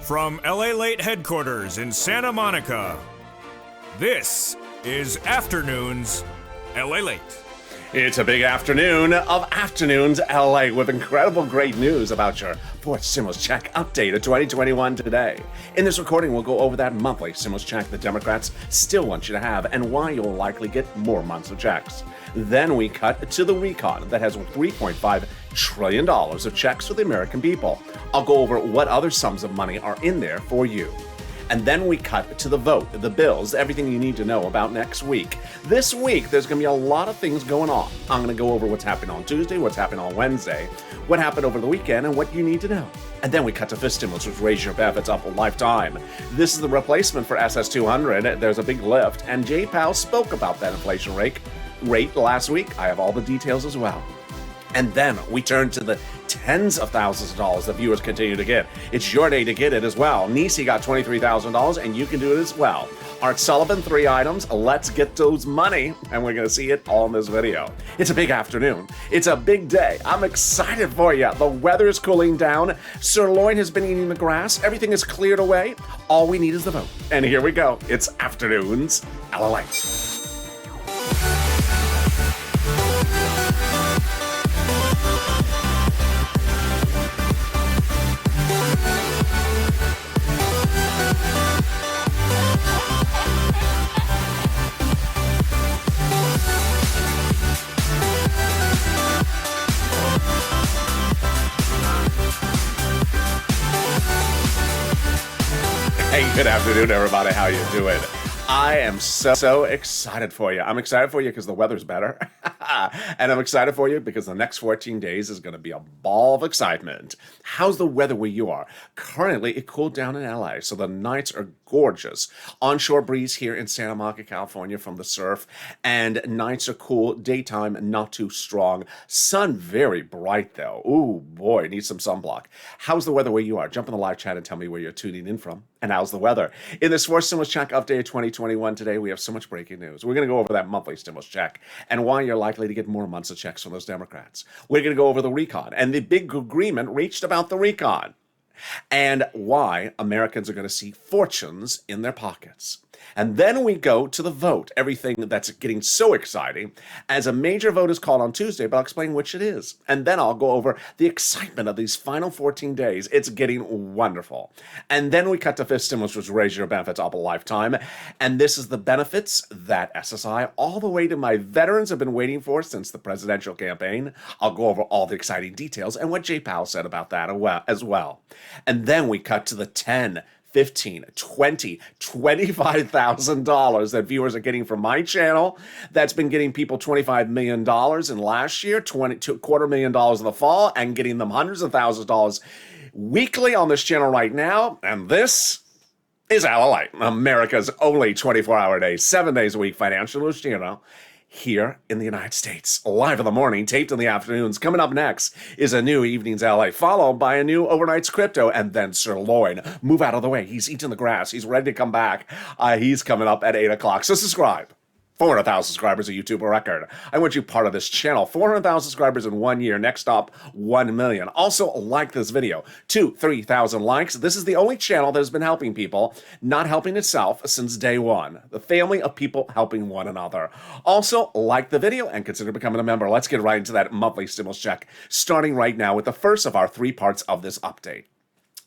From Lalate headquarters in Santa Monica, this is Afternoons Lalate. It's a big afternoon of Afternoons LA with incredible great news about your fourth stimulus check update of 2021 today. In this recording, we'll go over that monthly stimulus check the Democrats still want you to have and why you'll likely get more months of checks. Then we cut to the recon that has $3.5 trillion of checks for the American people. I'll go over what other sums of money are in there for you. And then we cut to the vote, the bills, everything you need to know about next week. This week, there's going to be a lot of things going on. I'm going to go over what's happening on Tuesday, what's happening on Wednesday, what happened over the weekend, and what you need to know. And then we cut to fifth stimulus, which raises your benefits up a lifetime. This is the replacement for SS200. There's a big lift, and Jay Powell spoke about that inflation rate last week. I have all the details as well. And then we turn to the tens of thousands of dollars that viewers continue to get. It's your day to get it as well. Nisi got $23,000 and you can do it as well. Art Sullivan, 3 items. Let's get those money. And we're going to see it all in this video. It's a big afternoon. It's a big day. I'm excited for you. The weather is cooling down. Sirloin has been eating the grass. Everything is cleared away. All we need is the vote. And here we go. It's Afternoons Lalate. Hey, good afternoon, everybody. How you doing? I am so excited for you. I'm excited for you because the weather's better. And I'm excited for you because the next 14 days is going to be a ball of excitement. How's the weather where you are? Currently, it cooled down in LA, so the nights are gorgeous. Onshore breeze here in Santa Monica, California from the surf, and nights are cool. Daytime, not too strong. Sun very bright, though. Ooh, boy, need some sunblock. How's the weather where you are? Jump in the live chat and tell me where you're tuning in from. And how's the weather? In this fourth stimulus check update of 2021 today, we have so much breaking news. We're going to go over that monthly stimulus check and why you're likely to get more months of checks from those Democrats. We're going to go over the recon and the big agreement reached about the recon and why Americans are going to see fortunes in their pockets. And then we go to the vote, everything that's getting so exciting, as a major vote is called on Tuesday, but I'll explain which it is. And then I'll go over the excitement of these final 14 days. It's getting wonderful. And then we cut to fifth stimulus, which raises your benefits up a lifetime. And this is the benefits that SSI, all the way to my veterans, have been waiting for since the presidential campaign. I'll go over all the exciting details and what Jay Powell said about that as well. And then we cut to the 10, $15, $20, $25,000 that viewers are getting from my channel. That's been getting people $25 million in last year, $250,000 in the fall, and getting them hundreds of thousands of dollars weekly on this channel right now. And this is Lalate, America's only 24-hour day, 7 days a week financial news channel here in the United States. Live in the morning, taped in the afternoons. Coming up next is a new Evenings LA, followed by a new Overnight's Crypto, and then Sirloin. Move out of the way. He's eating the grass. He's ready to come back. He's coming up at 8 o'clock. So subscribe. 400,000 subscribers, a YouTube record. I want you part of this channel. 400,000 subscribers in 1 year. Next up, 1 million. Also, like this video. 3,000 likes. This is the only channel that has been helping people, not helping itself, since day one. The family of people helping one another. Also, like the video and consider becoming a member. Let's get right into that monthly stimulus check, starting right now with the first of our 3 parts of this update.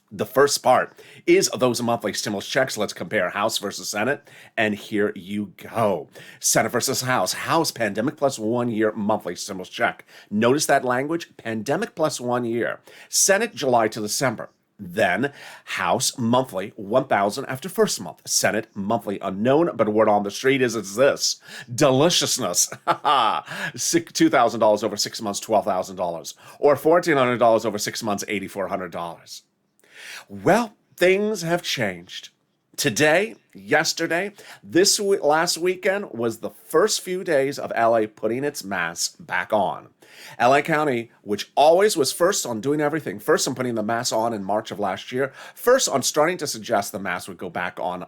The first part is those monthly stimulus checks. Let's compare House versus Senate. And here you go. Senate versus House. House pandemic plus 1 year monthly stimulus check. Notice that language, pandemic plus 1 year. Senate July to December. Then House monthly $1,000 after first month. Senate monthly unknown, but word on the street is it's this. Deliciousness. $2,000 over 6 months, $12,000. Or $1,400 over 6 months, $8,400. Well, things have changed. Today, yesterday, last weekend was the first few days of LA putting its masks back on. LA County, which always was first on doing everything, first on putting the mask on in March of last year, first on starting to suggest the mask would go back on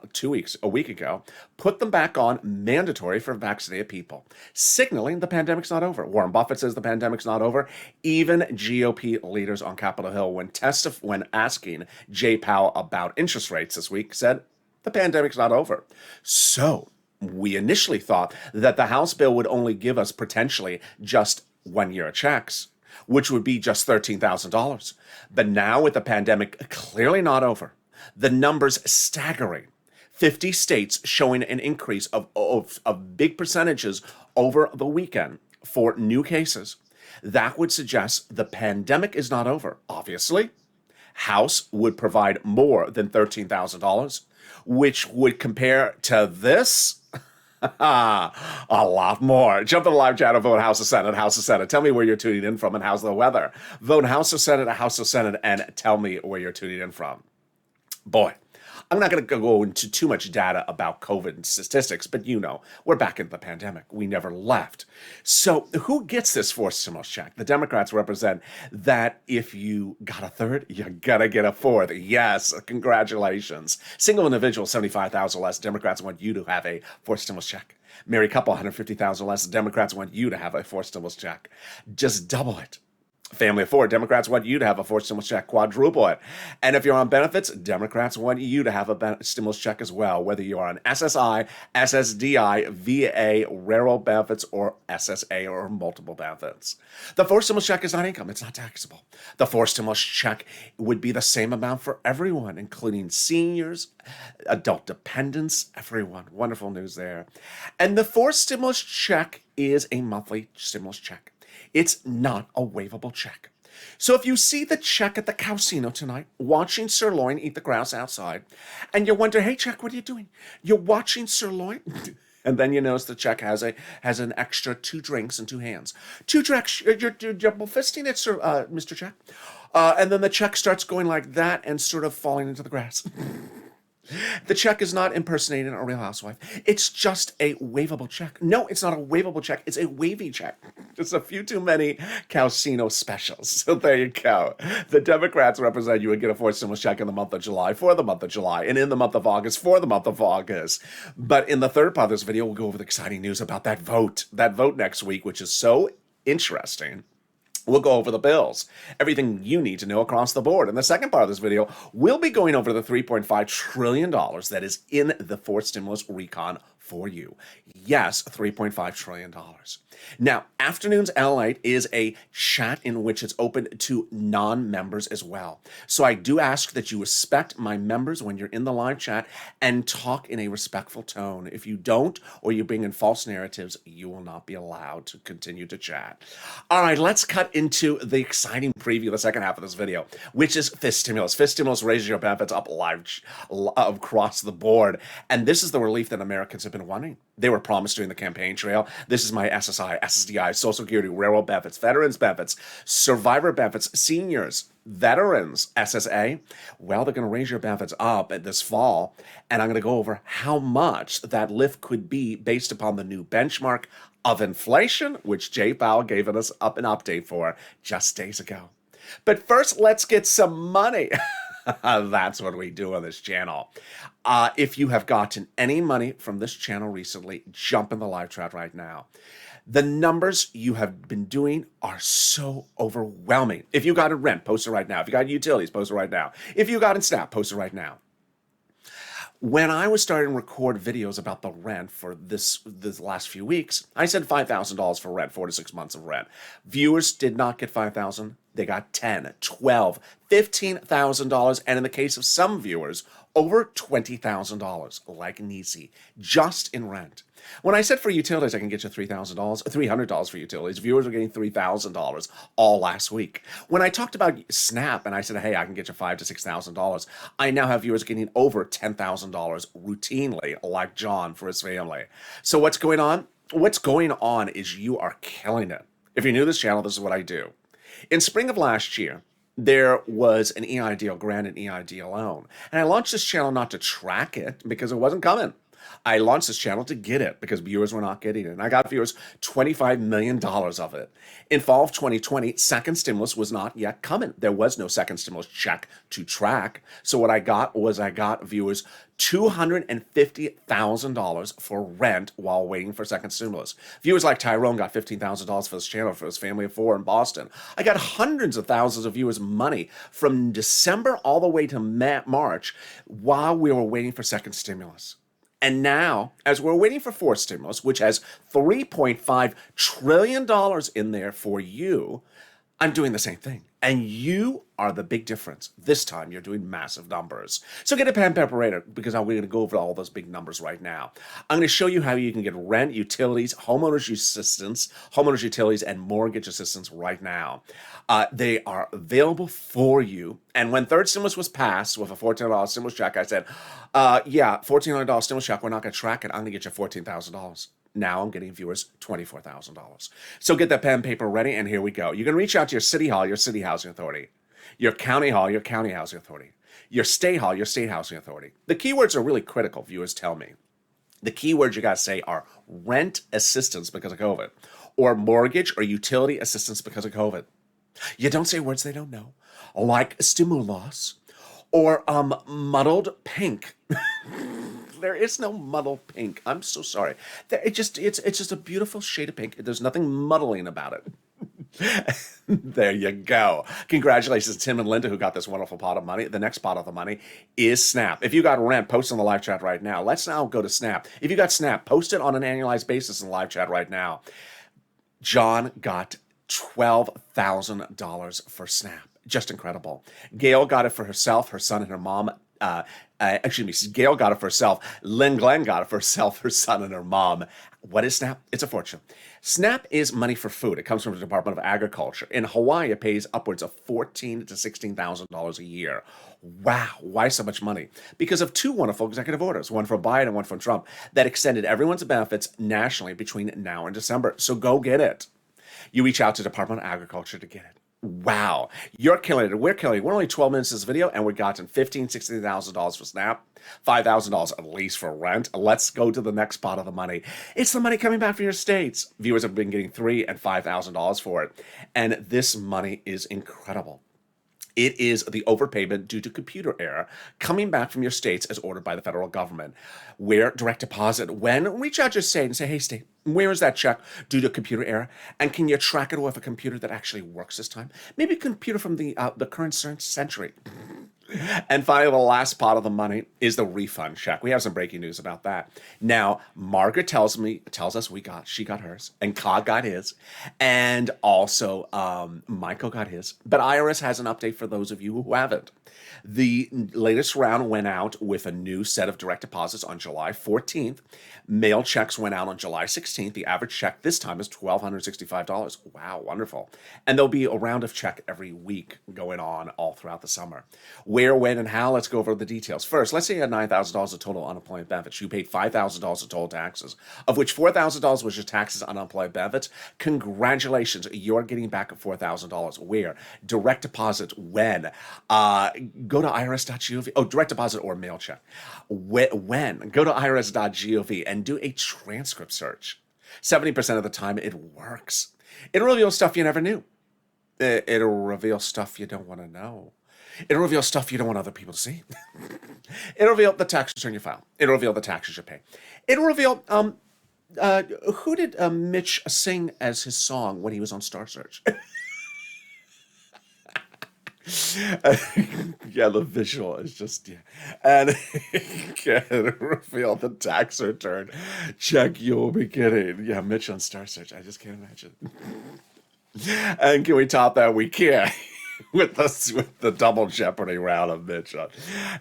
a week ago, put them back on mandatory for vaccinated people, signaling the pandemic's not over. Warren Buffett says the pandemic's not over. Even GOP leaders on Capitol Hill, when asking Jay Powell about interest rates this week, said the pandemic's not over. So we initially thought that the House bill would only give us potentially just 1 year of checks, which would be just $13,000. But now with the pandemic clearly not over, the numbers staggering. 50 states showing an increase of big percentages over the weekend for new cases. That would suggest the pandemic is not over. Obviously, House would provide more than $13,000, which would compare to this a lot more. Jump in the live chat and vote House or Senate, House or Senate. Tell me where you're tuning in from and how's the weather. Vote House or Senate, House or Senate, and tell me where you're tuning in from. Boy, I'm not going to go into too much data about COVID and statistics, but we're back in the pandemic. We never left. So who gets this forced stimulus check? The Democrats represent that if you got a third, you got to get a fourth. Yes, congratulations. Single individual, $75,000 less. Democrats want you to have a forced stimulus check. Married couple, $150,000 less. Democrats want you to have a forced stimulus check. Just double it. Family of four, Democrats want you to have a forced stimulus check, quadruple it. And if you're on benefits, Democrats want you to have a stimulus check as well, whether you're on SSI, SSDI, VA, railroad benefits, or SSA, or multiple benefits. The forced stimulus check is not income. It's not taxable. The forced stimulus check would be the same amount for everyone, including seniors, adult dependents, everyone. Wonderful news there. And the forced stimulus check is a monthly stimulus check. It's not a waivable check. So if you see the check at the casino tonight, watching sirloin eat the grass outside, and you wonder, hey, check, what are you doing? You're watching sirloin? And then you notice the check has an extra 2 drinks and 2 hands. 2 drinks, you're fisting it, sir, Mr. Check. And then the check starts going like that and sort of falling into the grass. The check is not impersonating a real housewife. It's just a waivable check. No, it's not a waivable check. It's a wavy check. Just a few too many casino specials. So there you go. The Democrats represent you would get a forced stimulus check in the month of July for the month of July, and in the month of August for the month of August. But in the third part of this video, we'll go over the exciting news about that vote next week, which is so interesting. We'll go over the bills, everything you need to know across the board. In the second part of this video, we'll be going over the $3.5 trillion that is in the forced stimulus recon for you. Yes, $3.5 trillion. Now, Afternoons Lalate is a chat in which it's open to non-members as well. So I do ask that you respect my members when you're in the live chat and talk in a respectful tone. If you don't, or you bring in false narratives, you will not be allowed to continue to chat. All right, let's cut into the exciting preview of the second half of this video, which is fist stimulus. Fist stimulus raises your benefits up across the board. And this is the relief that Americans have been wanting. They were promised during the campaign trail. This is my SSI, SSDI, Social Security, railroad benefits, veterans benefits, survivor benefits, seniors, veterans, SSA. Well, they're going to raise your benefits up this fall, and I'm going to go over how much that lift could be based upon the new benchmark of inflation, which Jay Powell gave us an update for just days ago. But first, let's get some money. That's what we do on this channel. If you have gotten any money from this channel recently, jump in the live chat right now. The numbers you have been doing are so overwhelming. If you got in rent, post it right now. If you got in utilities, post it right now. If you got in SNAP, post it right now. When I was starting to record videos about the rent for this last few weeks, I said $5,000 for rent, 4 to 6 months of rent. Viewers did not get $5,000. They got $10, $12, $15,000, and in the case of some viewers, over $20,000, like Nisi, just in rent. When I said for utilities, I can get you $3,000, $300 for utilities, viewers were getting $3,000 all last week. When I talked about SNAP and I said, hey, I can get you $5,000 to $6,000, I now have viewers getting over $10,000 routinely, like John for his family. So what's going on? What's going on is you are killing it. If you're new to this channel, this is what I do. In spring of last year, there was an EIDL grant, an EIDL loan. And I launched this channel not to track it because it wasn't coming. I launched this channel to get it because viewers were not getting it. And I got viewers $25 million of it. In fall of 2020, second stimulus was not yet coming. There was no second stimulus check to track. So what I got viewers $250,000 for rent while waiting for second stimulus. Viewers like Tyrone got $15,000 for this channel for his family of 4 in Boston. I got hundreds of thousands of viewers money from December all the way to March while we were waiting for second stimulus. And now, as we're waiting for fourth stimulus, which has $3.5 trillion in there for you, I'm doing the same thing. And you are the big difference. This time, you're doing massive numbers. So get a pen and paper ready because we're going to go over all those big numbers right now. I'm going to show you how you can get rent, utilities, homeowners assistance, homeowners utilities, and mortgage assistance right now. They are available for you. And when third stimulus was passed with a $1,400 stimulus check, I said, $1,400 stimulus check, we're not going to track it. I'm going to get you $14,000. Now I'm getting viewers $24,000. So get that pen and paper ready, and here we go. You're going to reach out to your city hall, your city housing authority, your county hall, your county housing authority, your state hall, your state housing authority. The keywords are really critical, viewers tell me. The keywords you got to say are rent assistance because of COVID, or mortgage or utility assistance because of COVID. You don't say words they don't know, like stimulus or muddled pink. There is no muddled pink. I'm so sorry. It's just a beautiful shade of pink. There's nothing muddling about it. There you go. Congratulations to Tim and Linda who got this wonderful pot of money. The next pot of the money is Snap. If you got rent, post in the live chat right now. Let's now go to Snap. If you got Snap, post it on an annualized basis in the live chat right now. John got $12,000 for Snap. Just incredible. Gail got it for herself, her son, and her mom. Gail got it for herself. Lynn Glenn got it for herself, her son, and her mom. What is Snap? It's a fortune. Snap is money for food. It comes from the Department of Agriculture. In Hawaii, it pays upwards of $14,000 to $16,000 a year. Wow, why so much money? Because of 2 wonderful executive orders, one from Biden and one from Trump, that extended everyone's benefits nationally between now and December. So go get it. You reach out to Department of Agriculture to get it. Wow, you're killing it. We're killing it. We're only 12 minutes in this video, and we've gotten $15,000, $16,000 for Snap, $5,000 at least for rent. Let's go to the next pot of the money. It's the money coming back from your states. Viewers have been getting $3,000 and $5,000 for it, and this money is incredible. It is the overpayment due to computer error coming back from your states as ordered by the federal government. Where direct deposit, when reach out to your state and say, hey, state, where is that check due to computer error? And can you track it with a computer that actually works this time? Maybe a computer from the current century. And finally, the last pot of the money is the refund check. We have some breaking news about that. Now, Margaret tells us she got hers, and Todd got his, and also Michael got his. But IRS has an update for those of you who haven't. The latest round went out with a new set of direct deposits on July 14th. Mail checks went out on July 16th. The average check this time is $1,265. Wow, wonderful. And there'll be a round of check every week going on all throughout the summer. Where, when, and how? Let's go over the details. First, let's say you had $9,000 of total unemployment benefits. You paid $5,000 of total taxes, of which $4,000 was your taxes on unemployment benefits. Congratulations, you're getting back $4,000. Where? Direct deposit. When? Go to irs.gov. Oh, direct deposit or mail check. When? Go to irs.gov and do a transcript search. 70% of the time, it works. It'll reveal stuff you never knew. It'll reveal stuff you don't want to know. It'll reveal stuff you don't want other people to see. It'll reveal the tax return you file. It'll reveal the taxes you pay. It'll reveal who did Mitch sing as his song when he was on Star Search? Yeah, the visual is just, yeah. And can reveal the tax return check you will be getting. Yeah, Mitch on Star Search. I just can't imagine. And can we top that? We can. With the double jeopardy round of Mitch.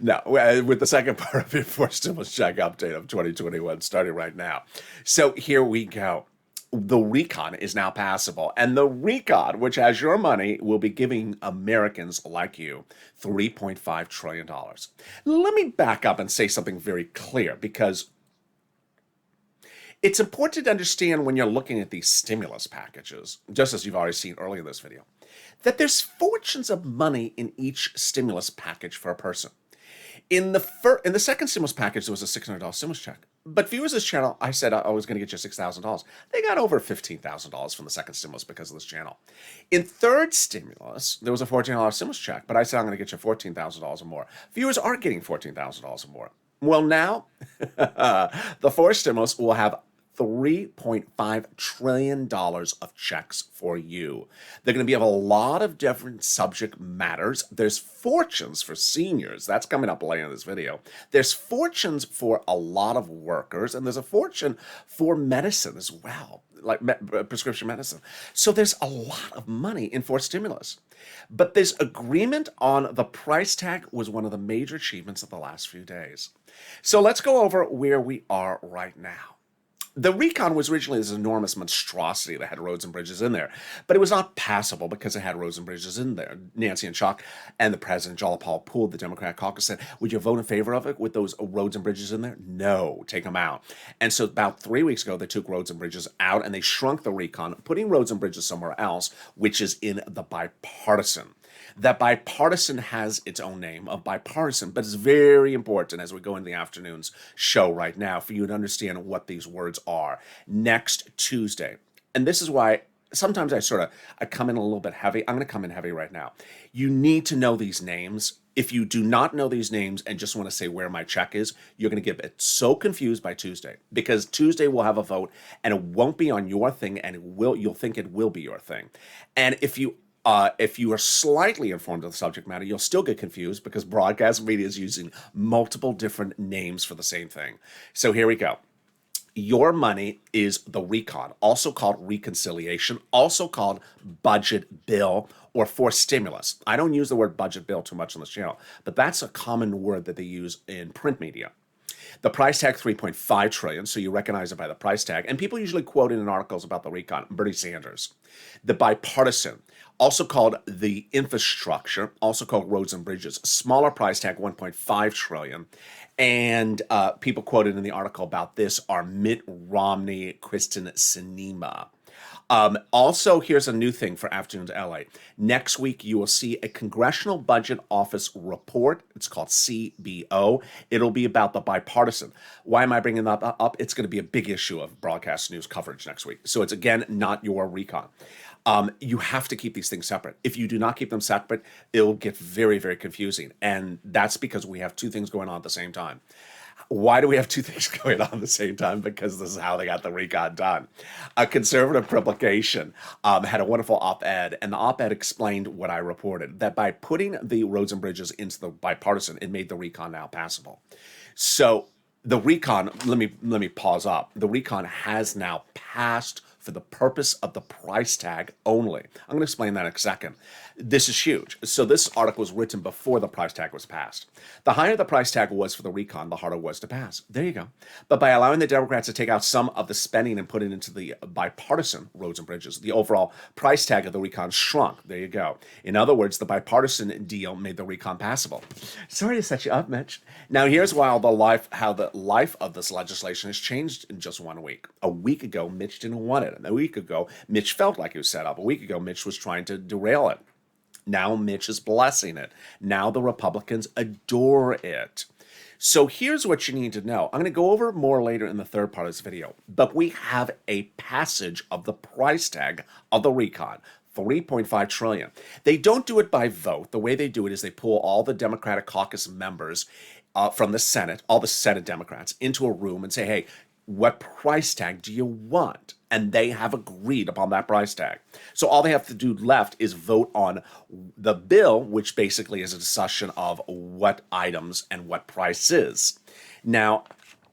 No, with the second part of your first stimulus check update of 2021 starting right now. So here we go. The recon is now passable, and the recon, which has your money, will be giving Americans like you $3.5 trillion. Let me back up and say something very clear, because it's important to understand when you're looking at these stimulus packages, just as you've already seen earlier in this video, that there's fortunes of money in each stimulus package for a person. In the second stimulus package, there was a $600 stimulus check. But viewers of this channel, I said I was going to get you $6,000. They got over $15,000 from the second stimulus because of this channel. In third stimulus, there was a $14 stimulus check, but I said I'm going to get you $14,000 or more. Viewers are getting $14,000 or more. Well, now the fourth stimulus will have $3.5 trillion of checks for you. They're going to be of a lot of different subject matters. There's fortunes for seniors. That's coming up later in this video. There's fortunes for a lot of workers, and there's a fortune for medicine as well, like prescription medicine. So there's a lot of money in fourth stimulus. But this agreement on the price tag was one of the major achievements of the last few days. So let's go over where we are right now. The recon was originally this enormous monstrosity that had roads and bridges in there, but it was not passable because it had roads and bridges in there. Nancy and Chuck and the president, Jalapal, pulled the Democratic caucus, said, would you vote in favor of it with those roads and bridges in there? No, take them out. And so about 3 weeks ago, they took roads and bridges out and they shrunk the recon, putting roads and bridges somewhere else, which is in the bipartisan. That bipartisan has its own name of bipartisan, but it's very important as we go into the afternoon's show right now for you to understand what these words are. Next Tuesday, and this is why sometimes I come in a little bit heavy. I'm going to come in heavy right now. You need to know these names. If you do not know these names and just want to say where my check is, you're going to get so confused by Tuesday, because Tuesday we'll have a vote and it won't be on your thing, and you'll think it will be your thing. And if you are slightly informed of the subject matter, you'll still get confused because broadcast media is using multiple different names for the same thing. So here we go. Your money is the recon, also called reconciliation, also called budget bill or fourth stimulus. I don't use the word budget bill too much on this channel, but that's a common word that they use in print media. The price tag, $3.5 trillion, so you recognize it by the price tag. And people usually quote it in articles about the recon, Bernie Sanders. The bipartisan, also called the infrastructure, also called roads and bridges, smaller price tag, $1.5 trillion. And people quoted in the article about this are Mitt Romney, Kristen Sinema. Also, here's a new thing for Afternoons LA. Next week, you will see a Congressional Budget Office report. It's called CBO. It'll be about the bipartisan. Why am I bringing that up? It's going to be a big issue of broadcast news coverage next week. So it's, again, not your recon. You have to keep these things separate. If you do not keep them separate, it'll get very, very confusing. And that's because we have two things going on at the same time. Why do we have two things going on at the same time? Because this is how they got the recon done. A conservative publication had a wonderful op-ed, and the op-ed explained what I reported, that by putting the roads and bridges into the bipartisan, it made the recon now passable. So the recon, let me pause up. The recon has now passed for the purpose of the price tag only. I'm going to explain that in a second. This is huge. So this article was written before the price tag was passed. The higher the price tag was for the recon, the harder it was to pass. There you go. But by allowing the Democrats to take out some of the spending and put it into the bipartisan roads and bridges, the overall price tag of the recon shrunk. There you go. In other words, the bipartisan deal made the recon passable. Sorry to set you up, Mitch. Now here's how the life of this legislation has changed in just 1 week. A week ago, Mitch didn't want it. And a week ago, Mitch felt like he was set up. A week ago, Mitch was trying to derail it. Now Mitch is blessing it. Now the Republicans adore it. So here's what you need to know. I'm going to go over more later in the third part of this video. But we have a passage of the price tag of the recon. $3.5 trillion. They don't do it by vote. The way they do it is they pull all the Democratic caucus members from the Senate, all the Senate Democrats, into a room and say, hey, what price tag do you want? And they have agreed upon that price tag. So all they have to do left is vote on the bill, which basically is a discussion of what items and what prices. Now,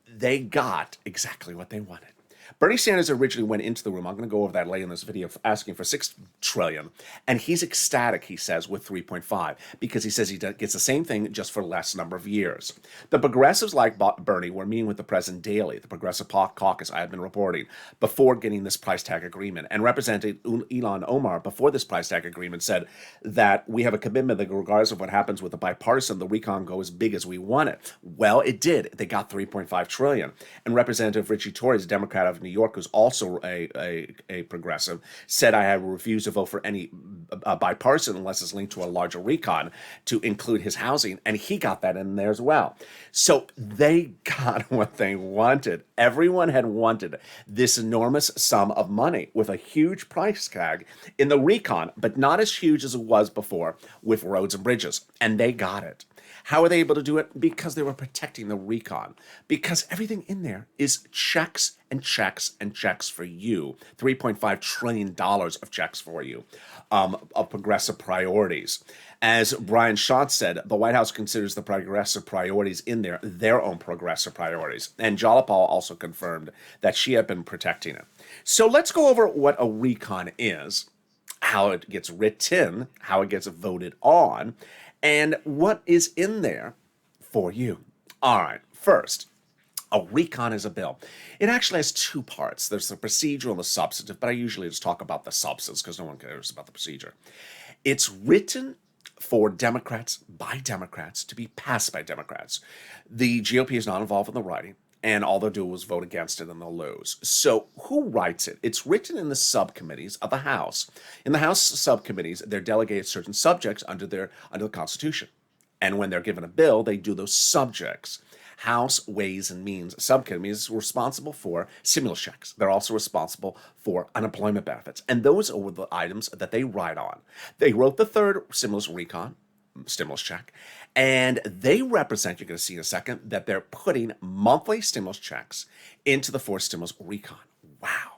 they got exactly what they wanted. Bernie Sanders originally went into the room, I'm going to go over that later in this video, asking for $6 trillion, and he's ecstatic, he says, with 3.5, because he says he gets the same thing just for less number of years. The progressives like Bernie were meeting with the president daily, the Progressive Caucus I have been reporting, before getting this price tag agreement. And Representative Ilhan Omar, before this price tag agreement, said that we have a commitment that regardless of what happens with the bipartisan, the recon go as big as we want it. Well, it did. They got 3.5 trillion. And Representative Richie Torres, Democrat of New York, who's also a progressive, said I have refused to vote for any bipartisan unless it's linked to a larger recon to include his housing, and he got that in there as well. So they got what they wanted. Everyone had wanted this enormous sum of money with a huge price tag in the recon, but not as huge as it was before with roads and bridges, and they got it. How are they able to do it? Because they were protecting the recon. Because everything in there is checks and checks and checks for you. $3.5 trillion of checks for you, of progressive priorities. As Brian Schatz said, the White House considers the progressive priorities in there their own progressive priorities. And Jalapal also confirmed that she had been protecting it. So let's go over what a recon is, how it gets written, how it gets voted on, and what is in there for you. All right, first, a recon is a bill. It actually has two parts. There's the procedural and the substantive, but I usually just talk about the substance because no one cares about the procedure. It's written for Democrats, by Democrats, to be passed by Democrats. The GOP is not involved in the writing, and all they'll do is vote against it and they'll lose. So who writes it? It's written in the subcommittees of the House. In the House subcommittees, they're delegated certain subjects under the Constitution. And when they're given a bill, they do those subjects. House Ways and Means subcommittees are responsible for stimulus checks. They're also responsible for unemployment benefits. And those are the items that they write on. They wrote the third stimulus check, and they represent, you're going to see in a second, that they're putting monthly stimulus checks into the fourth stimulus recon. Wow.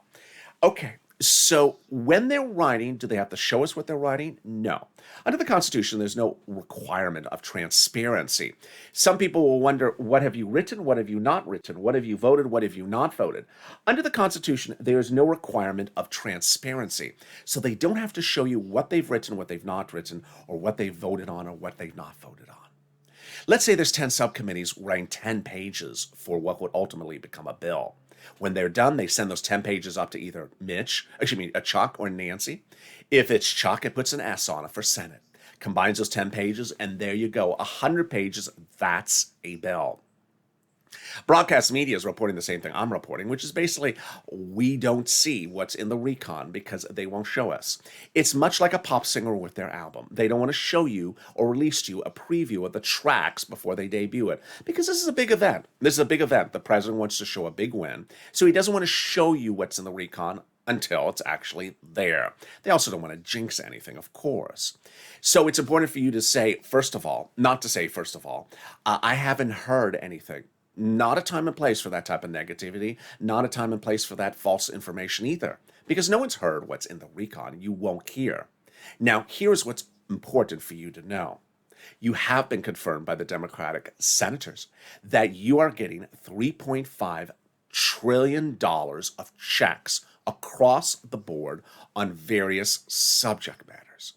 Okay, so when they're writing, do they have to show us what they're writing? No. Under the Constitution, there's no requirement of transparency. Some people will wonder, what have you written? What have you not written? What have you voted? What have you not voted? Under the Constitution, there is no requirement of transparency. So they don't have to show you what they've written, what they've not written, or what they've voted on, or what they've not voted on. Let's say there's 10 subcommittees writing 10 pages for what would ultimately become a bill. When they're done, they send those 10 pages up to either Chuck or Nancy. If it's Chuck, it puts an S on it for Senate. Combines those 10 pages, and there you go. 100 pages, that's a bill. Broadcast media is reporting the same thing I'm reporting, which is basically we don't see what's in the recon because they won't show us. It's much like a pop singer with their album. They don't want to show you or release to you a preview of the tracks before they debut it because this is a big event. This is a big event. The president wants to show a big win, so he doesn't want to show you what's in the recon until it's actually there. They also don't want to jinx anything, of course. So it's important for you to say, first of all, I haven't heard anything. Not a time and place for that type of negativity, not a time and place for that false information either, because no one's heard what's in the recon. You won't hear. Now, here's what's important for you to know. You have been confirmed by the Democratic senators that you are getting $3.5 trillion of checks across the board on various subject matters.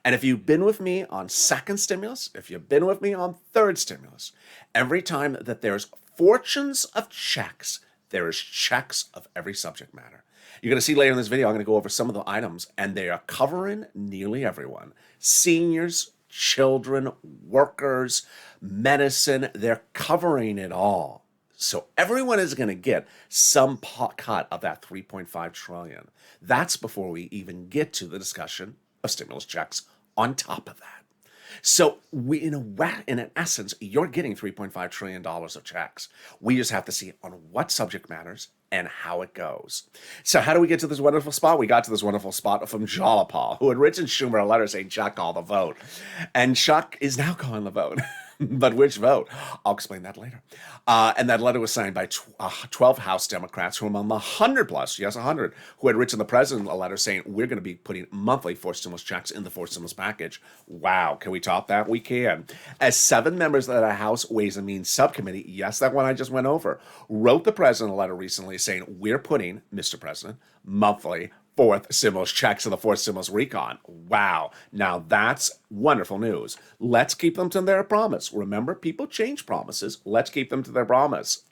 And if you've been with me on second stimulus, if you've been with me on third stimulus, every time that there's fortunes of checks, there is checks of every subject matter. You're going to see later in this video, I'm going to go over some of the items, and they are covering nearly everyone. Seniors, children, workers, medicine, they're covering it all. So everyone is going to get some cut of that $3.5 trillion. That's before we even get to the discussion of stimulus checks on top of that. So in essence, you're getting $3.5 trillion of checks. We just have to see on what subject matters and how it goes. So how do we get to this wonderful spot? We got to this wonderful spot from Jalapal, who had written Schumer a letter saying, Chuck, call the vote. And Chuck is now calling the vote. But which vote? I'll explain that later. And that letter was signed by 12 House Democrats, who among the 100 plus, yes, 100, who had written the president a letter saying, we're going to be putting monthly fourth stimulus checks in the fourth stimulus package. Wow, can we top that? We can. As 7 members of the House Ways and Means Subcommittee, yes, that one I just went over, wrote the president a letter recently saying, we're putting, Mr. President, monthly fourth stimulus checks in the fourth stimulus recon. Wow. Now that's wonderful news. Let's keep them to their promise. Remember, people change promises. Let's keep them to their promise.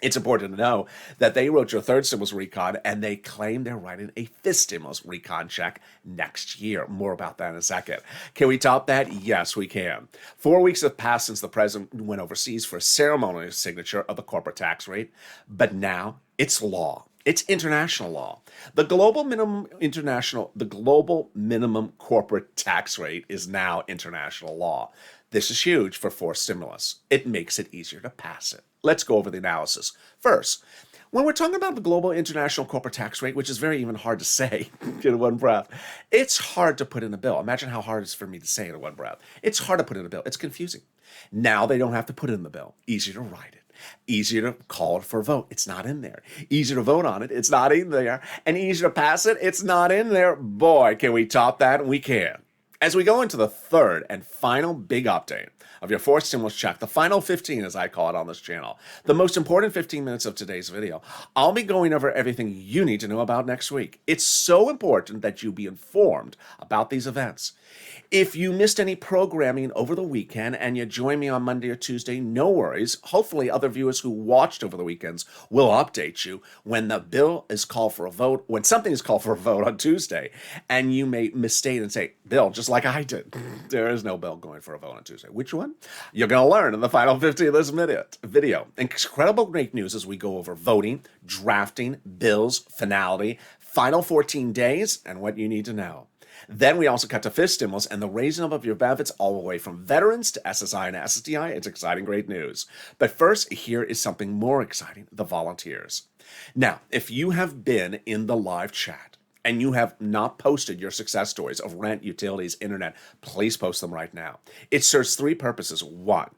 It's important to know that they wrote your third stimulus recon and they claim they're writing a fifth stimulus recon check next year. More about that in a second. Can we top that? Yes, we can. 4 weeks have passed since the president went overseas for a ceremonial signature of the corporate tax rate, but now it's law. It's international law. The global minimum corporate tax rate is now international law. This is huge for forced stimulus. It makes it easier to pass it. Let's go over the analysis. First, when we're talking about the global international corporate tax rate, which is very even hard to say in one breath, it's hard to put in a bill. Imagine how hard it is for me to say it in one breath. It's hard to put in a bill. It's confusing. Now they don't have to put it in the bill. Easier to write it. Easier to call it for a vote. It's not in there. Easier to vote on it. It's not in there. And easier to pass it. It's not in there. Boy, can we top that? We can. As we go into the third and final big update of your forced stimulus check, the final 15, as I call it on this channel, the most important 15 minutes of today's video, I'll be going over everything you need to know about next week. It's so important that you be informed about these events. If you missed any programming over the weekend and you join me on Monday or Tuesday, no worries. Hopefully other viewers who watched over the weekends will update you when the bill is called for a vote, when something is called for a vote on Tuesday, and you may misstate and say, Bill, just like I did, there is no bill going for a vote on Tuesday. Which one? You're going to learn in the final 15 of this video. Incredible great news as we go over voting, drafting, bills, finality, final 14 days, and what you need to know. Then we also cut to fifth stimulus and the raising up of your benefits all the way from veterans to SSI and SSDI. It's exciting, great news. But first, here is something more exciting, the volunteers. Now, if you have been in the live chat and you have not posted your success stories of rent, utilities, internet, please post them right now. It serves three purposes. One,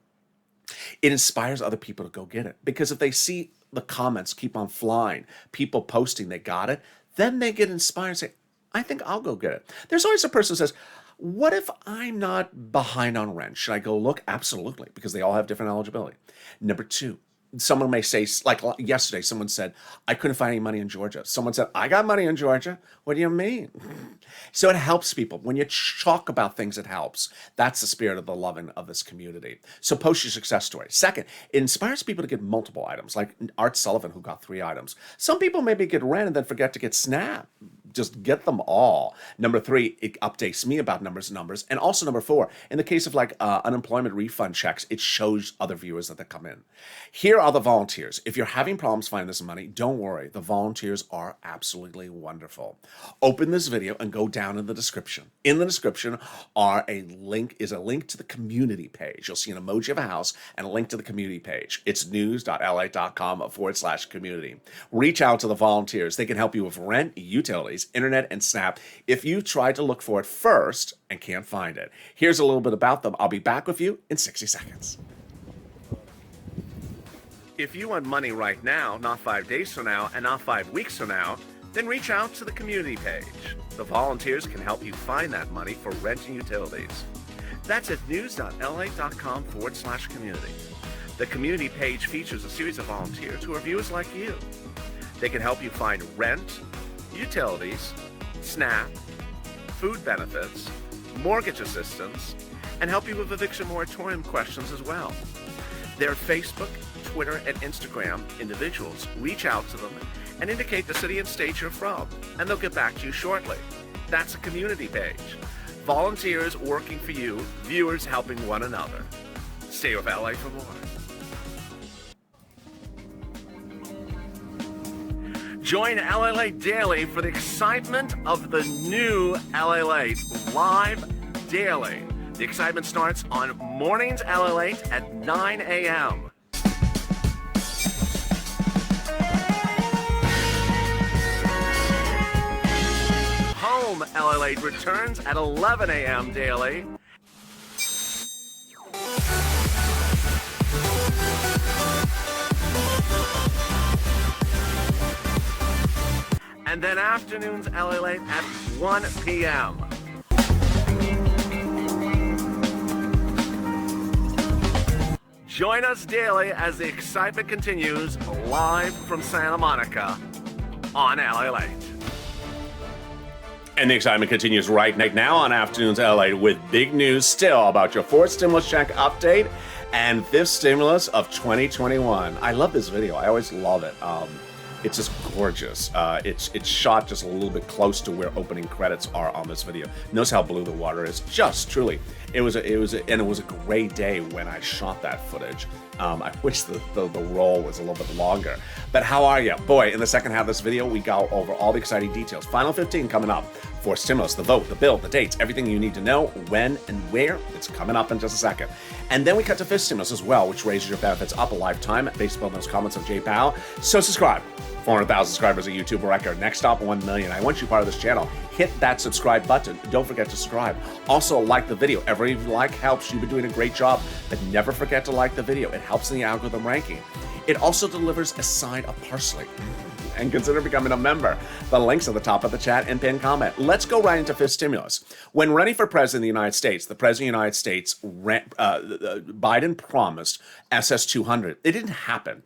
it inspires other people to go get it. Because if they see the comments keep on flying, people posting they got it, then they get inspired and say, I think I'll go get it. There's always a person who says, what if I'm not behind on rent? Should I go look? Absolutely, because they all have different eligibility. Number two, someone may say, like yesterday, someone said, I couldn't find any money in Georgia. Someone said, I got money in Georgia. What do you mean? So it helps people. When you talk about things, it helps. That's the spirit of the loving of this community. So post your success story. Second, it inspires people to get multiple items, like Art Sullivan, who got 3 items. Some people maybe get rent and then forget to get SNAP. Just get them all. Number 3, it updates me about numbers. And also number 4, in the case of like unemployment refund checks, it shows other viewers that they come in. Here are the volunteers. If you're having problems finding this money, don't worry. The volunteers are absolutely wonderful. Open this video and go down in the description. In the description is a link to the community page. You'll see an emoji of a house and a link to the community page. It's news.lalate.com/community. Reach out to the volunteers. They can help you with rent, utilities, internet, and SNAP if you try to look for it first and can't find it. Here's a little bit about them. I'll be back with you in 60 seconds. If you want money right now, not 5 days from now, and not 5 weeks from now, then reach out to the community page. The volunteers can help you find that money for rent and utilities. That's at news.lalate.com/community. The community page features a series of volunteers who are viewers like you. They can help you find rent, utilities, SNAP, food benefits, mortgage assistance, and help you with eviction moratorium questions as well. Their Facebook, Twitter, and Instagram individuals. Reach out to them and indicate the city and state you're from, and they'll get back to you shortly. That's a community page. Volunteers working for you, viewers helping one another. Stay with LA for more. Join Lalate Daily for the excitement of the new Lalate live daily. The excitement starts on mornings Lalate at 9 a.m. Home Lalate returns at 11 a.m. daily. And then afternoons Lalate at 1 p.m. Join us daily as the excitement continues live from Santa Monica on Lalate. And the excitement continues right now on Afternoons Lalate with big news still about your fourth stimulus check update and fifth stimulus of 2021. I love this video. I always love it. It's just gorgeous. It's shot just a little bit close to where opening credits are on this video. Notice how blue the water is. Just truly It was a great day when I shot that footage. I wish the roll was a little bit longer. But how are you? Boy, in the second half of this video, we go over all the exciting details. Final 15 coming up for stimulus, the vote, the bill, the dates, everything you need to know, when and where. It's coming up in just a second. And then we cut to fifth stimulus as well, which raises your benefits up a lifetime based upon those comments of Jay Powell. So subscribe. 400,000 subscribers, a YouTube record. Next stop, 1 million. I want you part of this channel. Hit that subscribe button. Don't forget to subscribe. Also, like the video. Every like helps. You've been doing a great job, but never forget to like the video. It helps in the algorithm ranking. It also delivers a side of parsley. And consider becoming a member. The link's at the top of the chat and pinned comment. Let's go right into fifth stimulus. When running for president of the United States, the president of the United States, Biden promised SS200. It didn't happen.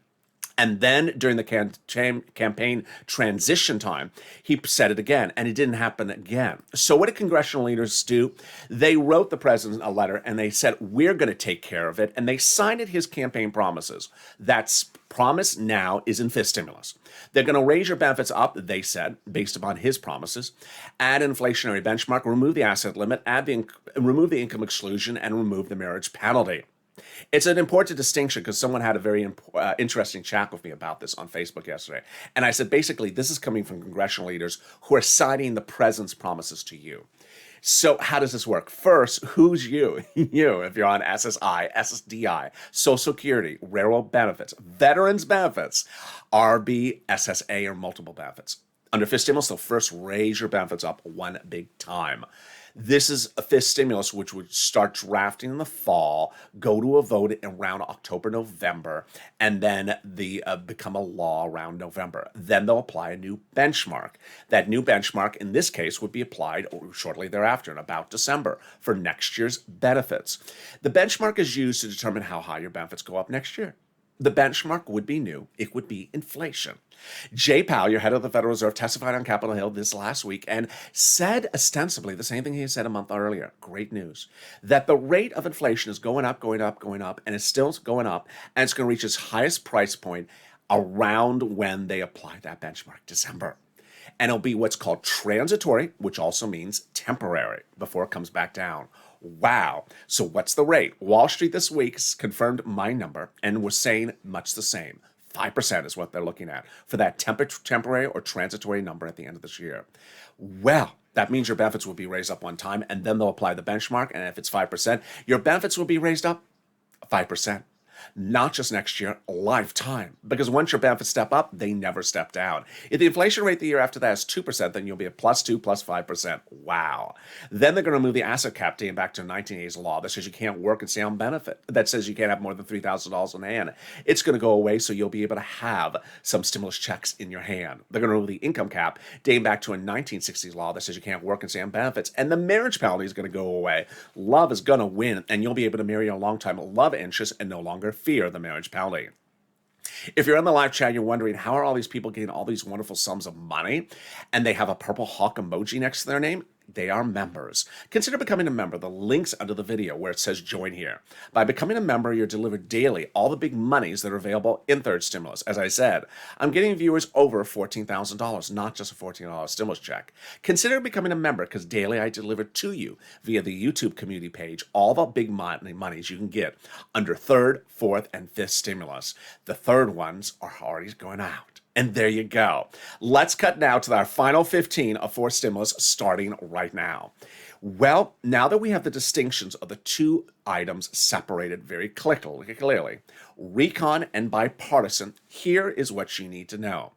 And then during the campaign transition time, he said it again, and it didn't happen again. So what did congressional leaders do? They wrote the president a letter, and they said, we're going to take care of it. And they signed his campaign promises. That's promise now is in fifth stimulus. They're going to raise your benefits up, they said, based upon his promises, add an inflationary benchmark, remove the asset limit, remove the income exclusion, and remove the marriage penalty. It's an important distinction because someone had a very interesting chat with me about this on Facebook yesterday. And I said, basically, this is coming from congressional leaders who are citing the president's promises to you. So how does this work? First, who's you? You, if you're on SSI, SSDI, Social Security, railroad benefits, veterans benefits, RB, SSA, or multiple benefits. Under fifth stimulus, they'll first raise your benefits up one big time. This is a fifth stimulus, which would start drafting in the fall, go to a vote around October, November, and then become a law around November. Then they'll apply a new benchmark. That new benchmark, in this case, would be applied shortly thereafter, in about December, for next year's benefits. The benchmark is used to determine how high your benefits go up next year. The benchmark would be new. It would be inflation. Jay Powell, your head of the Federal Reserve, testified on Capitol Hill this last week and said ostensibly the same thing he had said a month earlier. Great news. That the rate of inflation is going up, going up, going up, and it's still going up, and it's going to reach its highest price point around when they apply that benchmark, December. And it'll be what's called transitory, which also means temporary, before it comes back down. Wow. So what's the rate? Wall Street this week confirmed my number and was saying much the same. 5% is what they're looking at for that temporary or transitory number at the end of this year. Well, that means your benefits will be raised up one time, and then they'll apply the benchmark. And if it's 5%, your benefits will be raised up 5%. Not just next year, lifetime. Because once your benefits step up, they never step down. If the inflation rate the year after that is 2%, then you'll be at +2, +5%. Wow. Then they're going to move the asset cap dating back to 1980s law that says you can't work and stay on benefit. That says you can't have more than $3,000 in hand. It's going to go away, so you'll be able to have some stimulus checks in your hand. They're going to remove the income cap dating back to a 1960s law that says you can't work and stay on benefits. And the marriage penalty is going to go away. Love is going to win, and you'll be able to marry a long-time love interest and no longer fear the marriage penalty. If you're in the live chat, you're wondering, how are all these people getting all these wonderful sums of money and they have a purple hawk emoji next to their name? They are members. Consider becoming a member. The link's under the video where it says join here. By becoming a member, you're delivered daily all the big monies that are available in third stimulus. As I said, I'm getting viewers over $14,000, not just a $14 stimulus check. Consider becoming a member because daily I deliver to you via the YouTube community page all the big monies you can get under third, fourth, and fifth stimulus. The third ones are already going out. And there you go. Let's cut now to our final 15 of fourth stimulus starting right now. Well, now that we have the distinctions of the two items separated very clearly, recon and bipartisan, here is what you need to know.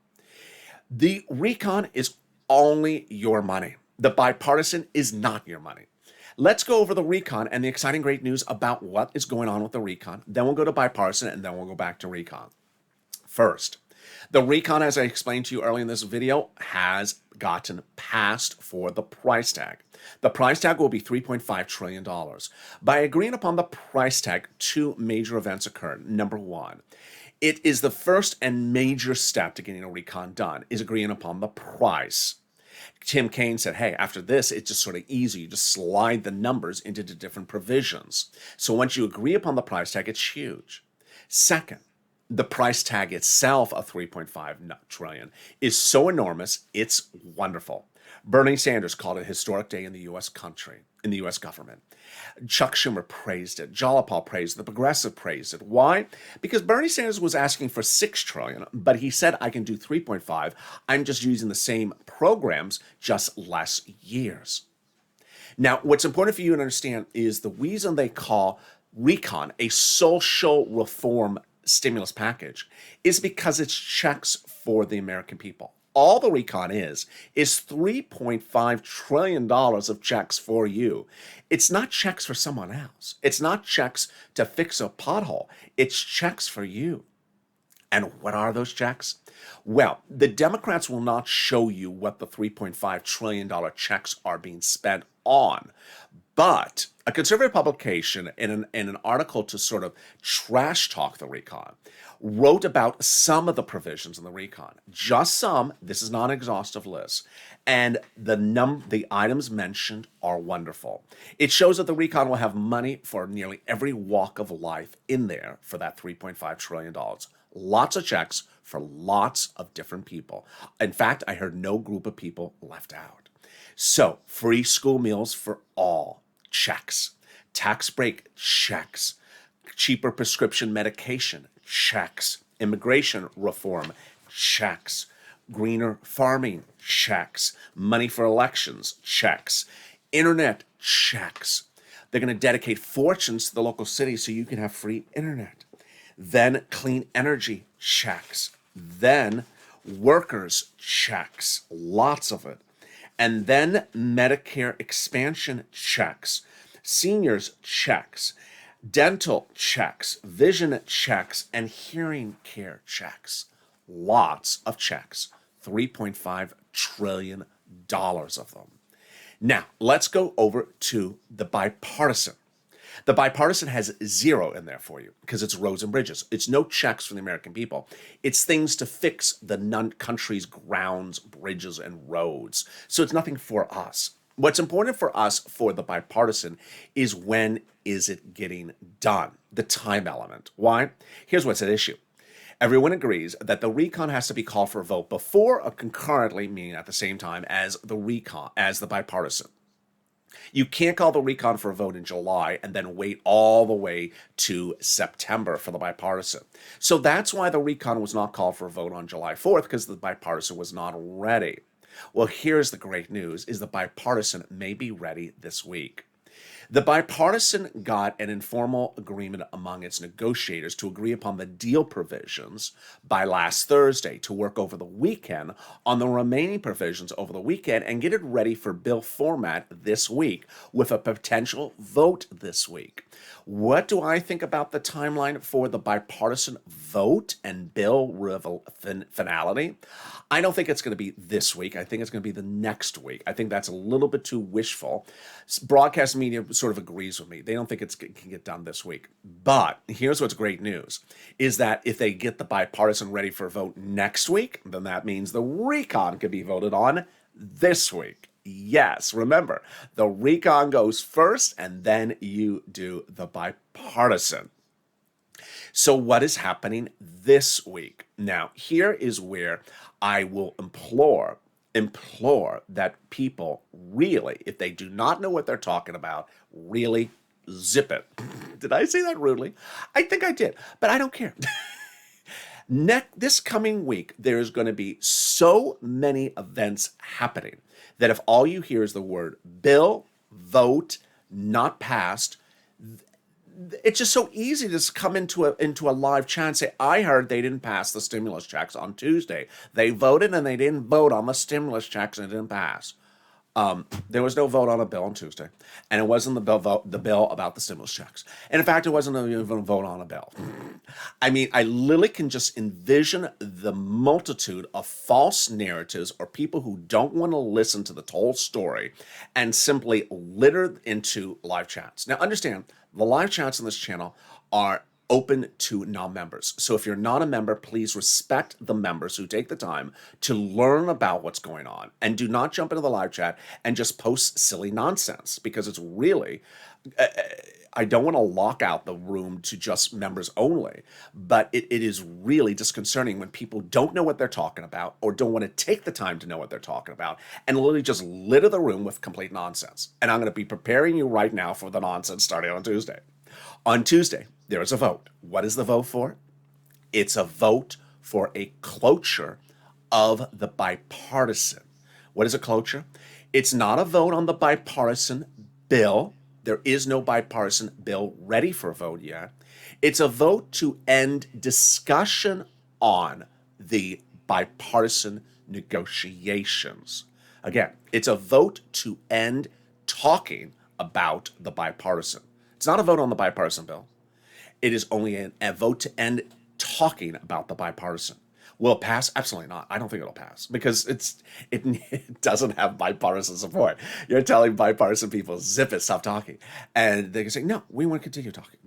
The recon is only your money. The bipartisan is not your money. Let's go over the recon and the exciting great news about what is going on with the recon. Then we'll go to bipartisan, and then we'll go back to recon. First, the recon, as I explained to you earlier in this video, has gotten passed for the price tag. The price tag will be $3.5 trillion. By agreeing upon the price tag, two major events occurred. Number one, it is the first and major step to getting a recon done, is agreeing upon the price. Tim Kaine said, hey, after this, it's just sort of easy. You just slide the numbers into the different provisions. So once you agree upon the price tag, it's huge. Second, the price tag itself of $3.5 trillion is so enormous, it's wonderful. Bernie Sanders called it a historic day in the U.S. country. in the US government. Chuck Schumer praised it. Jalopal praised it. The Progressive praised it. Why? Because Bernie Sanders was asking for $6 trillion, but he said, I can do 3.5. I'm just using the same programs, just less years. Now, what's important for you to understand is the reason they call recon a social reform stimulus package is because it's checks for the American people. All the recon is $3.5 trillion of checks for you. It's not checks for someone else. It's not checks to fix a pothole. It's checks for you. And what are those checks? Well, the Democrats will not show you what the $3.5 trillion checks are being spent on. But a conservative publication in an article to sort of trash talk the recon wrote about some of the provisions in the recon. Just some. This is not an exhaustive list. And the items mentioned are wonderful. It shows that the recon will have money for nearly every walk of life in there for that $3.5 trillion. Lots of checks for lots of different people. In fact, I heard no group of people left out. So, free school meals for all, checks. Tax break, checks. Cheaper prescription medication, checks. Immigration reform, checks. Greener farming, checks. Money for elections, checks. Internet, checks. They're going to dedicate fortunes to the local cities so you can have free internet. Then clean energy, checks. Then workers, checks. Lots of it. And then Medicare expansion, checks. Seniors, checks. Dental, checks. Vision, checks. And hearing care, checks. Lots of checks. $3.5 trillion of them. Now, let's go over to the bipartisan. The bipartisan has zero in there for you because it's roads and bridges. It's no checks from the American people. It's things to fix the country's grounds, bridges, and roads. So it's nothing for us. What's important for us for the bipartisan is when is it getting done? The time element. Why? Here's what's at issue. Everyone agrees that the recon has to be called for a vote before or concurrently, meaning at the same time as the bipartisan. You can't call the recon for a vote in July and then wait all the way to September for the bipartisan. So that's why the recon was not called for a vote on July 4th, because the bipartisan was not ready. Well, here's the great news, is the bipartisan may be ready this week. The bipartisan got an informal agreement among its negotiators to agree upon the deal provisions by last Thursday to work over the weekend on the remaining provisions over the weekend and get it ready for bill format this week with a potential vote this week. What do I think about the timeline for the bipartisan vote and bill finality? I don't think it's going to be this week. I think it's going to be the next week. I think that's a little bit too wishful. Broadcast media sort of agrees with me. They don't think it can get done this week. But here's what's great news, is that if they get the bipartisan ready for a vote next week, then that means the recon could be voted on this week. Yes, remember, the recon goes first, and then you do the bipartisan. So what is happening this week? Now, here is where I will implore that people really, if they do not know what they're talking about, really zip it. Did I say that rudely? I think I did, but I don't care. This coming week, there's going to be so many events happening that if all you hear is the word bill, vote, not passed, it's just so easy to just come into a live chat and say, I heard they didn't pass the stimulus checks on Tuesday. They voted and they didn't vote on the stimulus checks and it didn't pass. There was no vote on a bill on Tuesday, and it wasn't the bill about the stimulus checks. And in fact, it wasn't even a vote on a bill. I mean, I literally can just envision the multitude of false narratives or people who don't want to listen to the whole story and simply litter into live chats. Now, understand, the live chats on this channel are open to non-members. So if you're not a member, please respect the members who take the time to learn about what's going on, and do not jump into the live chat and just post silly nonsense, because it's really I don't want to lock out the room to just members only, but it is really disconcerting when people don't know what they're talking about or don't want to take the time to know what they're talking about and literally just litter the room with complete nonsense. And I'm going to be preparing you right now for the nonsense starting on Tuesday. On Tuesday, there is a vote. What is the vote for? It's a vote for a cloture of the bipartisan. What is a cloture? It's not a vote on the bipartisan bill. There is no bipartisan bill ready for a vote yet. It's a vote to end discussion on the bipartisan negotiations. Again, it's a vote to end talking about the bipartisan. It's not a vote on the bipartisan bill. It is only a vote to end talking about the bipartisan. Will it pass? Absolutely not. I don't think it'll pass because it doesn't have bipartisan support. You're telling bipartisan people, zip it, stop talking. And they can say, no, we want to continue talking.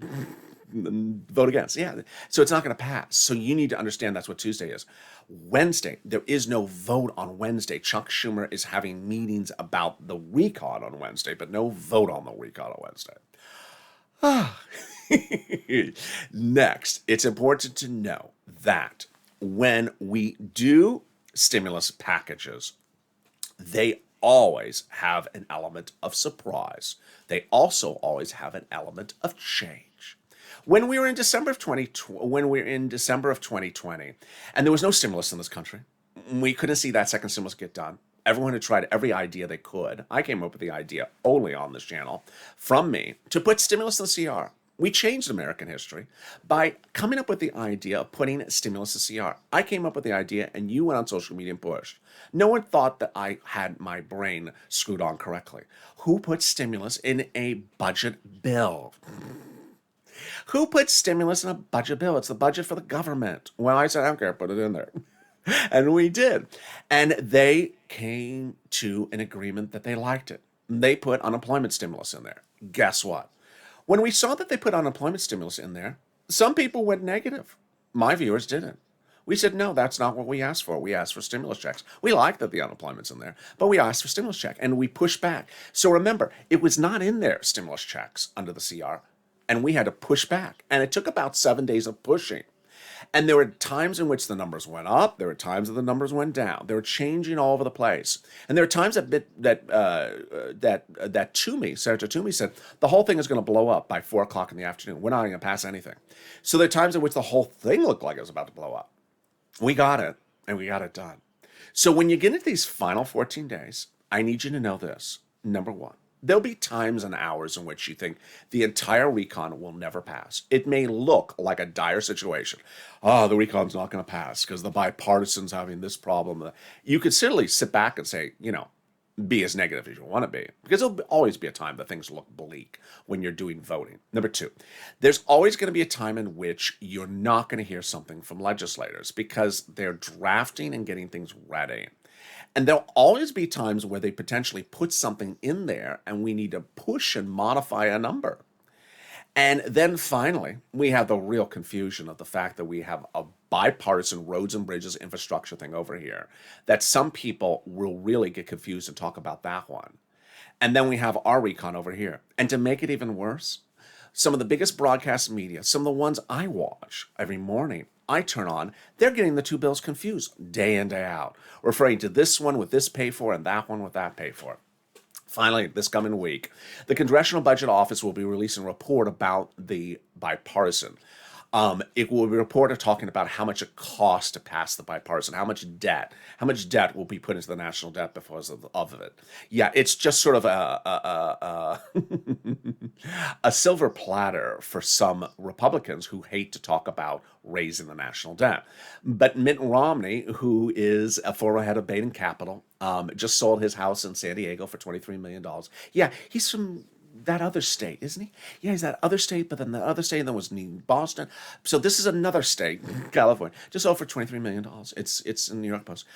Vote against. Yeah. So it's not going to pass. So you need to understand that's what Tuesday is. Wednesday, there is no vote on Wednesday. Chuck Schumer is having meetings about the recall on Wednesday, but no vote on the recall on Wednesday. Next, it's important to know that when we do stimulus packages, they always have an element of surprise. They also always have an element of change. When we were in December of 2020, and there was no stimulus in this country, we couldn't see that second stimulus get done. Everyone had tried every idea they could. I came up with the idea only on this channel from me to put stimulus in the CR. We changed American history by coming up with the idea of putting stimulus in CR. I came up with the idea and you went on social media and pushed. No one thought that I had my brain screwed on correctly. Who put stimulus in a budget bill? Who put stimulus in a budget bill? It's the budget for the government. Well, I said, I don't care, put it in there. And we did. And they came to an agreement that they liked it. They put unemployment stimulus in there. Guess what? When we saw that they put unemployment stimulus in there, some people went negative. My viewers didn't. We said, no, that's not what we asked for. We asked for stimulus checks. We like that the unemployment's in there, but we asked for stimulus check, and we pushed back. So remember, it was not in there, stimulus checks, under the CR, and we had to push back. And it took about 7 days of pushing. And there were times in which the numbers went up. There were times that the numbers went down. They were changing all over the place. And there were times that Toomey, Senator Toomey said, the whole thing is going to blow up by 4 o'clock in the afternoon. We're not going to pass anything. So there are times in which the whole thing looked like it was about to blow up. We got it, and we got it done. So when you get into these final 14 days, I need you to know this. Number one, there'll be times and hours in which you think the entire recon will never pass. It may look like a dire situation. Oh, the recon's not going to pass because the bipartisan's having this problem. You could certainly sit back and say, be as negative as you want to be, because there'll always be a time that things look bleak when you're doing voting. Number two, there's always going to be a time in which you're not going to hear something from legislators because they're drafting and getting things ready. And there'll always be times where they potentially put something in there and we need to push and modify a number. And then finally, we have the real confusion of the fact that we have a bipartisan roads and bridges infrastructure thing over here that some people will really get confused and talk about that one. And then we have our recon over here. And to make it even worse, some of the biggest broadcast media, some of the ones I watch every morning, I turn on, they're getting the two bills confused day in, day out, referring to this one with this pay for and that one with that pay for. Finally, this coming week, the Congressional Budget Office will be releasing a report about the bipartisan. It will be a report talking about how much it costs to pass the bipartisan, how much debt will be put into the national debt because of it. Yeah, it's just sort of a silver platter for some Republicans who hate to talk about raising the national debt. But Mitt Romney, who is a former head of Bain Capital, just sold his house in San Diego for $23 million. Yeah, he's from that other state, isn't he? Yeah, he's that other state, but then the other state, and then was in Boston. So this is another state, California, just sold for $23 million. It's in the New York Post.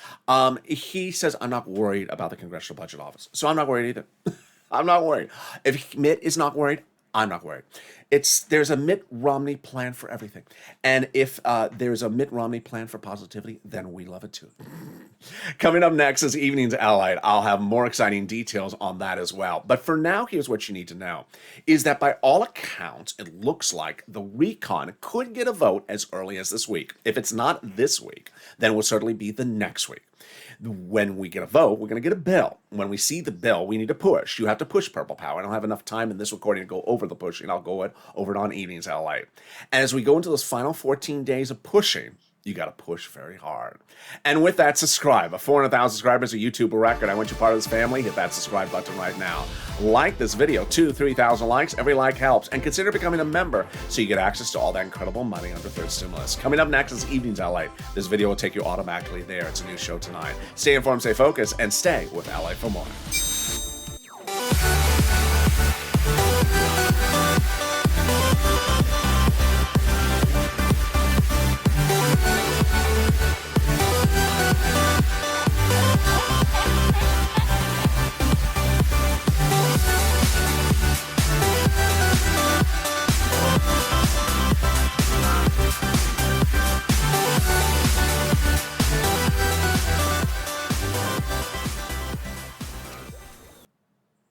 He says, I'm not worried about the Congressional Budget Office. So I'm not worried either. I'm not worried. If Mitt is not worried, I'm not worried. There's a Mitt Romney plan for everything. And if there's a Mitt Romney plan for positivity, then we love it too. Coming up next is Evenings Lalate. I'll have more exciting details on that as well. But for now, here's what you need to know, is that by all accounts, it looks like the recon could get a vote as early as this week. If it's not this week, then it will certainly be the next week. When we get a vote, we're going to get a bill. When we see the bill, we need to push. You have to push Purple Power. I don't have enough time in this recording to go over the pushing. I'll go over it on Evenings LA. And as we go into those final 14 days of pushing, you got to push very hard. And with that, subscribe. 400,000 subscribers, a YouTube record. I want you part of this family. Hit that subscribe button right now. Like this video. 2,000-3,000 likes. Every like helps. And consider becoming a member so you get access to all that incredible money under third stimulus. Coming up next is Evenings LA. This video will take you automatically there. It's a new show tonight. Stay informed, stay focused, and stay with LA for more.